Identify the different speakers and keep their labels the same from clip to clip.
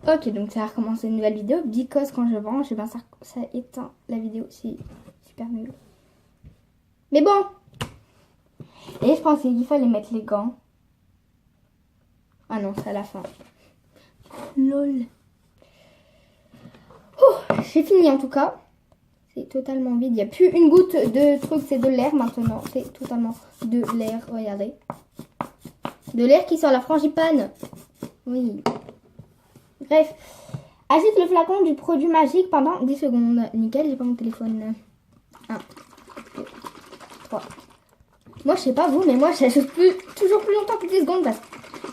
Speaker 1: Ok, donc ça a recommencé une nouvelle vidéo. Because quand je branche, eh ben ça éteint la vidéo. C'est super nul. Mais bon. Et je pensais qu'il fallait mettre les gants. Ah non, c'est à la fin. Lol. J'ai fini en tout cas. C'est totalement vide. Il n'y a plus une goutte de truc. C'est de l'air maintenant. C'est totalement de l'air. Regardez. De l'air qui sort la frangipane. Oui. Bref. Agite le flacon du produit magique pendant 10 secondes. Nickel, j'ai pas mon téléphone. 1, 2, 3. Moi, je sais pas vous, mais moi, j'ajoute toujours plus longtemps que 10 secondes parce que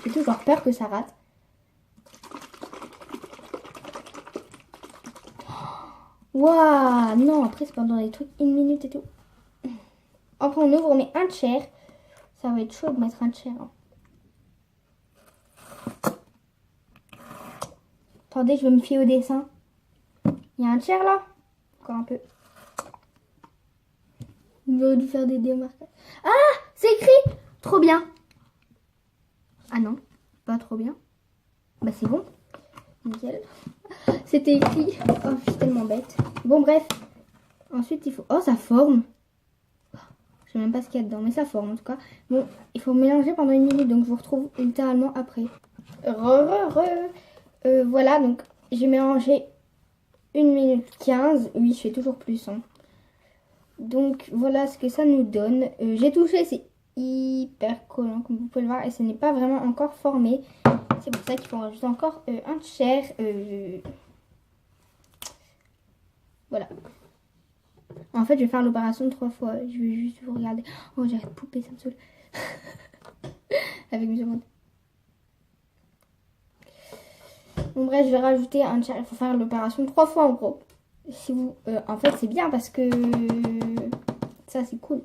Speaker 1: j'ai toujours peur que ça rate. Waouh, non, après, c'est pendant des trucs 1 minute et tout. Après, on ouvre, on met un chair. Ça va être chaud de mettre un chair. Hein. Attendez, je vais me fier au dessin. Il y a un chair là. Encore un peu. J'aurais dû faire des démarcages. Ah, c'est écrit. Trop bien. Ah non, pas trop bien. Bah c'est bon. Nickel. C'était écrit. Oh, je suis tellement bête. Bon, bref. Ensuite, il faut... Oh, ça forme. Je sais même pas ce qu'il y a dedans, mais ça forme en tout cas. Bon, il faut mélanger pendant 1 minute, donc je vous retrouve littéralement après. Voilà, donc j'ai mélangé 1 minute 15. Oui, je fais toujours plus. Hein. Donc voilà ce que ça nous donne. J'ai touché, c'est hyper collant comme vous pouvez le voir. Et ce n'est pas vraiment encore formé. C'est pour ça qu'il faut rajouter encore un chair. Voilà. En fait, je vais faire l'opération 3 fois. Je vais juste vous regarder. Oh, j'ai de poupée, ça me saoule. Avec mes secondes. Bon, bref, je vais rajouter un chair. Il faut faire l'opération 3 fois en gros. Si vous, en fait, c'est bien parce que ça, c'est cool.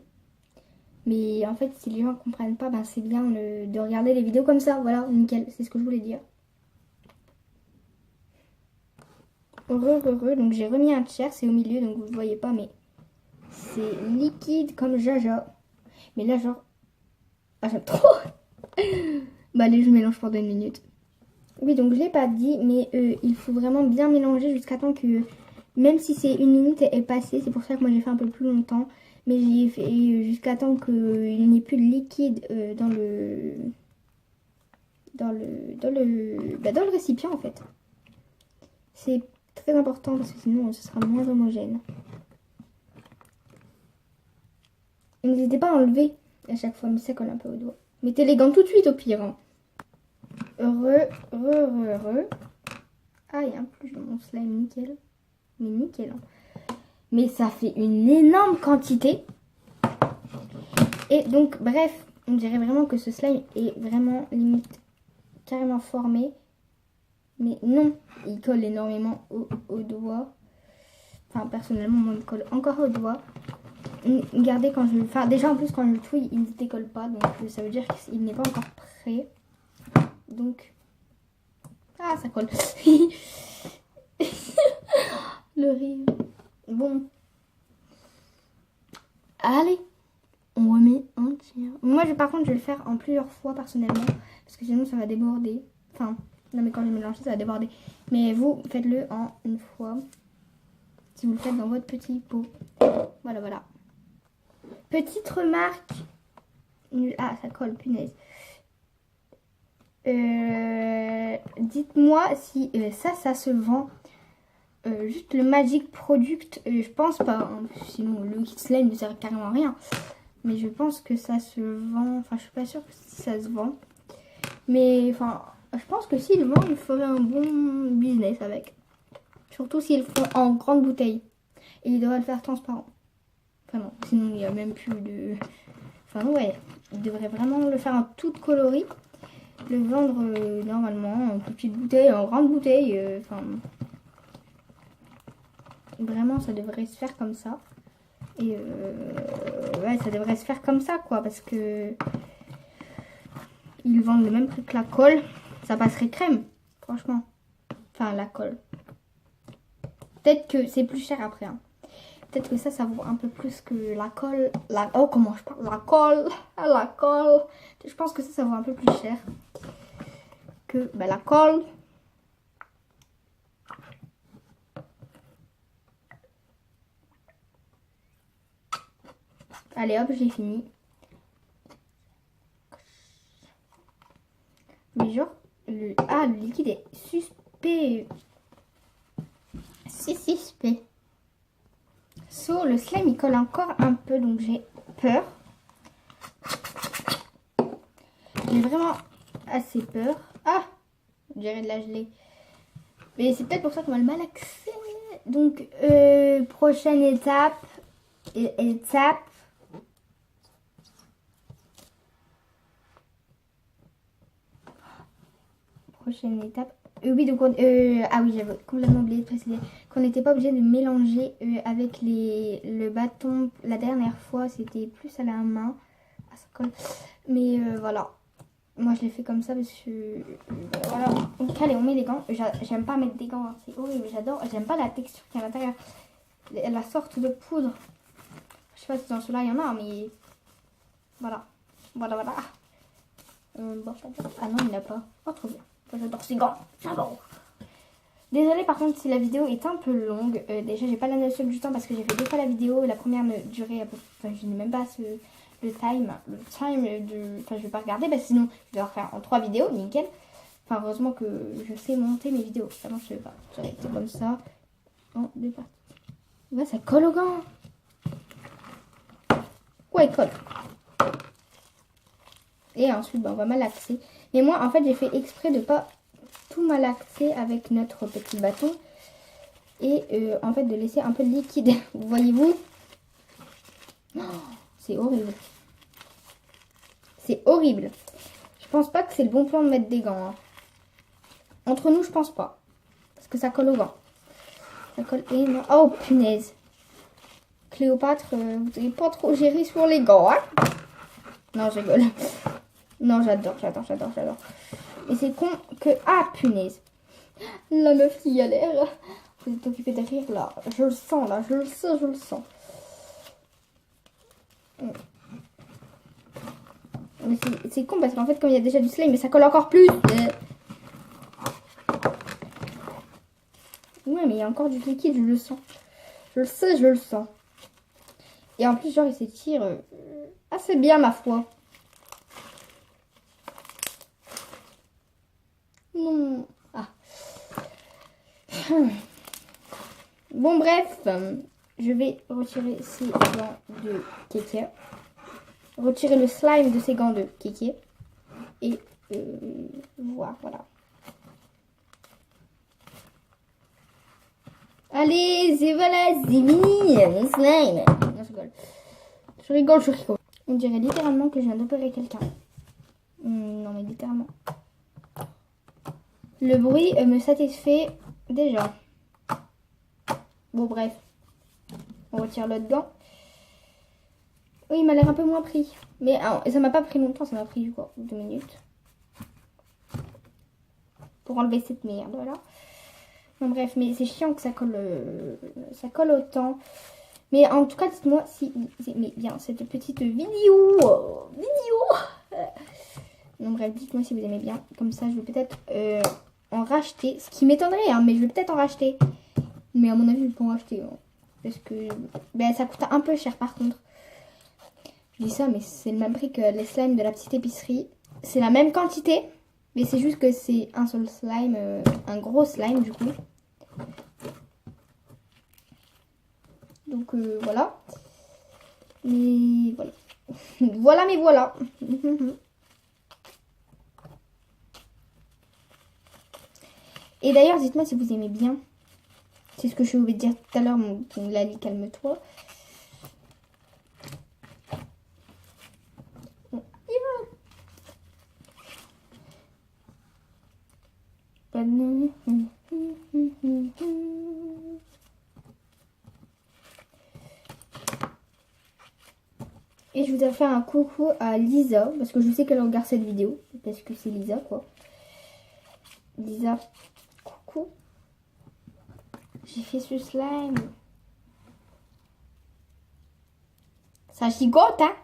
Speaker 1: Mais en fait, si les gens ne comprennent pas, ben, c'est bien de regarder les vidéos comme ça. Voilà, nickel. C'est ce que je voulais dire. Donc j'ai remis un chair. C'est au milieu, donc vous ne voyez pas, mais c'est liquide comme jaja. Mais là, genre... Ah, j'aime trop. Bah, allez, je mélange pendant 1 minute. Oui, donc je l'ai pas dit, mais il faut vraiment bien mélanger jusqu'à temps que... Même si c'est 1 minute est passée, c'est pour ça que moi j'ai fait un peu plus longtemps. Mais j'ai fait jusqu'à temps qu'il n'y ait plus de liquide dans le récipient en fait. C'est très important parce que sinon ce sera moins homogène. Et n'hésitez pas à enlever à chaque fois, mais ça colle un peu au doigt. Mettez les gants tout de suite au pire. Hein. Heureux. Ah, il y a un plus de mon slime, nickel. Mais nickel. Hein. Mais ça fait une énorme quantité. Et donc, bref, on dirait vraiment que ce slime est vraiment limite carrément formé. Mais non, il colle énormément au doigt. Enfin, personnellement, moi, il me colle encore au doigt. Regardez quand je... Enfin, déjà, en plus, quand je le touille, il ne se décolle pas. Donc, ça veut dire qu'il n'est pas encore prêt. Donc... Ah, ça colle. Le rire. Bon. Allez. On remet un tiers. Moi, par contre, je vais le faire en plusieurs fois personnellement. Parce que sinon, ça va déborder. Enfin, non, mais quand je mélange, ça va déborder. Mais vous, faites-le en une fois. Si vous le faites dans votre petit pot. Voilà. Petite remarque. Ah, ça colle, punaise. Dites-moi si ça se vend. Juste le Magic Product, je pense pas. Hein, sinon, le Kit Slime ne sert carrément à rien. Mais je pense que ça se vend. Enfin, je suis pas sûre que ça se vend. Mais enfin, je pense que s'ils le vendent, ils feraient un bon business avec. Surtout s'ils le font en grande bouteille. Et ils devraient le faire transparent. Enfin non, sinon il n'y a même plus de... Enfin ouais, ils devraient vraiment le faire en toute coloris. Le vendre normalement en petite bouteille, en grande bouteille. Enfin... Vraiment, ça devrait se faire comme ça. Et ouais, ça devrait se faire comme ça, quoi. Parce que ils vendent le même prix que la colle. Ça passerait crème, franchement. Enfin, la colle. Peut-être que c'est plus cher après. Hein. Peut-être que ça vaut un peu plus que la colle. Oh, comment je parle? La colle. La colle. Je pense que ça vaut un peu plus cher que la colle. Allez hop, j'ai fini. Mais genre, le liquide est suspect. C'est suspect. Le slime il colle encore un peu, donc j'ai peur. J'ai vraiment assez peur. Ah, on dirait de la gelée. Mais c'est peut-être pour ça qu'on va le malaxer. Donc, prochaine étape. Prochaine étape. Oui, donc ah oui, j'avais complètement oublié de préciser qu'on n'était pas obligé de mélanger avec le bâton. La dernière fois, c'était plus à la main. Ah, ça colle. Mais voilà. Moi, je l'ai fait comme ça parce que... voilà. Donc, allez, on met les gants. J'aime pas mettre des gants. Hein. C'est horrible. J'adore. J'aime pas la texture qui est à l'intérieur. La sorte de poudre. Je sais pas si dans ceux-là, il y en a, mais... Voilà. Voilà. Bon, ah non, il n'y en a pas. Oh, trop bien. J'adore ces gants. J'adore. Désolée par contre si la vidéo est un peu longue. Déjà, j'ai pas la notion du temps parce que j'ai fait 2 fois la vidéo. La première ne durait à peu près... Enfin, je n'ai même pas le time de... Enfin, je vais pas regarder. Bah, sinon, je vais en faire en 3 vidéos. Nickel. Enfin, heureusement que je sais monter mes vidéos. Avant, je savais pas. J'aurais été comme ça. En 2 parties. Ouais, ça colle au gant. Ouais, il colle. Et ensuite, bah, on va malaxer. Mais moi, en fait, j'ai fait exprès de pas tout malaxer avec notre petit bâton. Et en fait, de laisser un peu de liquide. Voyez-vous? Oh, c'est horrible. C'est horrible. Je pense pas que c'est le bon plan de mettre des gants. Hein. Entre nous, je pense pas. Parce que ça colle au gant. Ça colle énormément. Oh, punaise. Cléopâtre, vous n'avez pas trop géré sur les gants. Hein? Non, je rigole. Non, j'adore. Et c'est con que... Ah, punaise. La meuf qui galère. Vous êtes occupé de rire, là. Je le sens, là. Je le sens. Mais c'est con parce qu'en fait, comme il y a déjà du slime, mais ça colle encore plus. Ouais, mais il y a encore du liquide, je le sens. Je le sais, je le sens. Et en plus, genre, il s'étire assez bien, ma foi. Non. Ah. Bon, bref. Je vais retirer ces gants de Kéké. Retirer le slime de ces gants de Kéké. Et voilà. Allez, et voilà, c'est fini, mon slime. Non, je rigole. On dirait littéralement que je viens d'opérer quelqu'un. Non, mais littéralement. Le bruit me satisfait déjà. Bon, bref. On retire l'autre gant. Oui, il m'a l'air un peu moins pris. Mais ça m'a pas pris longtemps, ça m'a pris quoi, 2 minutes. Pour enlever cette merde, voilà. Bon, bref, mais c'est chiant que ça colle autant. Mais en tout cas, dites-moi si vous aimez bien cette petite vidéo. Non, bref, dites-moi si vous aimez bien. Comme ça, je vais peut-être en racheter. Ce qui m'étonnerait, hein, mais je vais peut-être en racheter. Mais à mon avis, je vais pas en racheter. Hein, parce que ça coûte un peu cher par contre. Je dis ça, mais c'est le même prix que les slimes de la petite épicerie. C'est la même quantité. Mais c'est juste que c'est un seul slime. Un gros slime du coup. Donc voilà. Mais voilà. voilà. Et d'ailleurs, dites-moi si vous aimez bien. C'est ce que je voulais dire tout à l'heure, mon Lali, calme-toi. Et je voudrais faire un coucou à Lisa, parce que je sais qu'elle regarde cette vidéo, parce que c'est Lisa, quoi. Lisa, coucou. J'ai fait ce slime. Ça gigote, hein.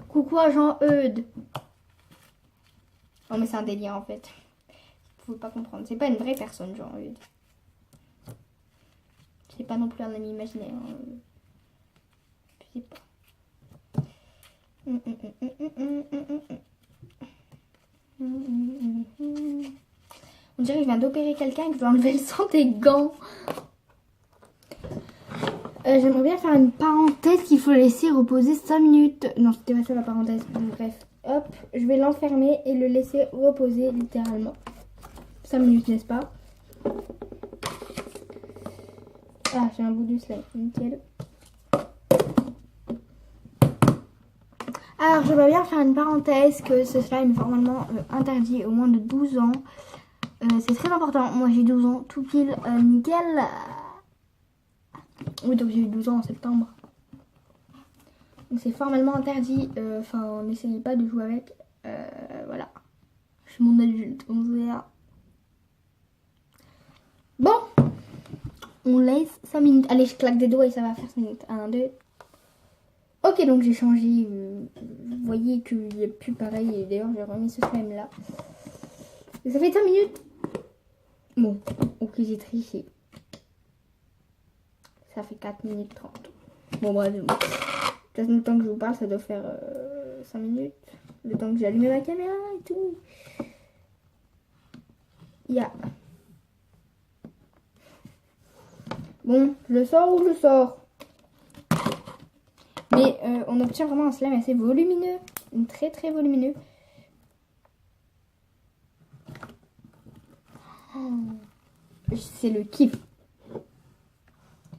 Speaker 1: Coucou à Jean-Eudes. Non mais c'est un délire en fait. Vous pouvez pas comprendre. C'est pas une vraie personne, Jean-Eudes. C'est pas non plus un ami imaginaire. Hein. Je sais pas. On dirait que je viens d'opérer quelqu'un et que je dois enlever le sang des gants. J'aimerais bien faire une parenthèse qu'il faut laisser reposer 5 minutes. Non, c'était pas ça la parenthèse. Bref, hop, je vais l'enfermer et le laisser reposer littéralement. 5 minutes, n'est-ce pas? Ah, j'ai un bout du slime, nickel. Alors, j'aimerais bien faire une parenthèse que ce slime est formellement interdit au moins de 12 ans. C'est très important. Moi, j'ai 12 ans, tout pile, nickel. Oui, donc j'ai eu 12 ans en septembre. Donc c'est formellement interdit. Enfin, n'essayez pas de jouer avec. Voilà. Je suis mon adulte, on se verra. Bon. On laisse 5 minutes. Allez, je claque des doigts et ça va faire 5 minutes. 1, 2. Ok, donc j'ai changé. Vous voyez qu'il n'y a plus pareil. Et d'ailleurs, j'ai remis ce slime là. Et ça fait 5 minutes. Bon, ok, j'ai triché. Ça fait 4 minutes 30. Bon, bref. Bon. Peut-être le temps que je vous parle, ça doit faire 5 minutes. Le temps que j'ai allumé ma caméra et tout. Yeah. Bon, je le sors ou je le sors? Mais on obtient vraiment un slime assez volumineux. Très très volumineux. Oh, c'est le kiff.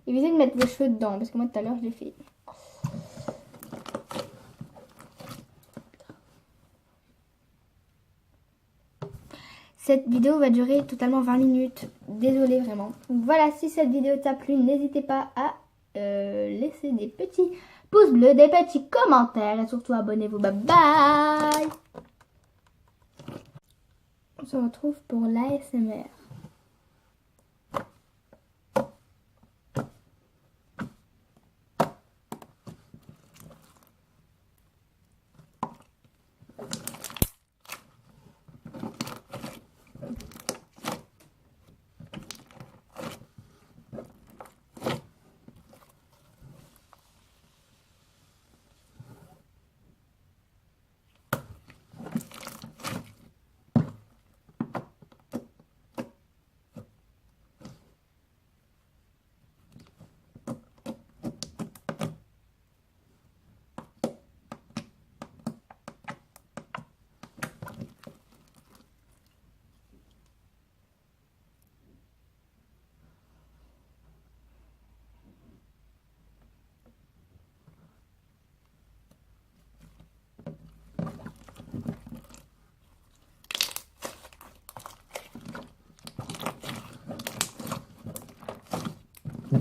Speaker 1: Évitez de mettre vos cheveux dedans parce que moi tout à l'heure je l'ai fait. Cette vidéo va durer totalement 20 minutes. Désolée vraiment. Donc voilà, si cette vidéo t'a plu, n'hésitez pas à laisser des petits pouces bleus, des petits commentaires et surtout abonnez-vous. Bye bye. On se retrouve pour l'ASMR.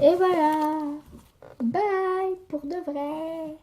Speaker 1: Et voilà. Bye pour de vrai.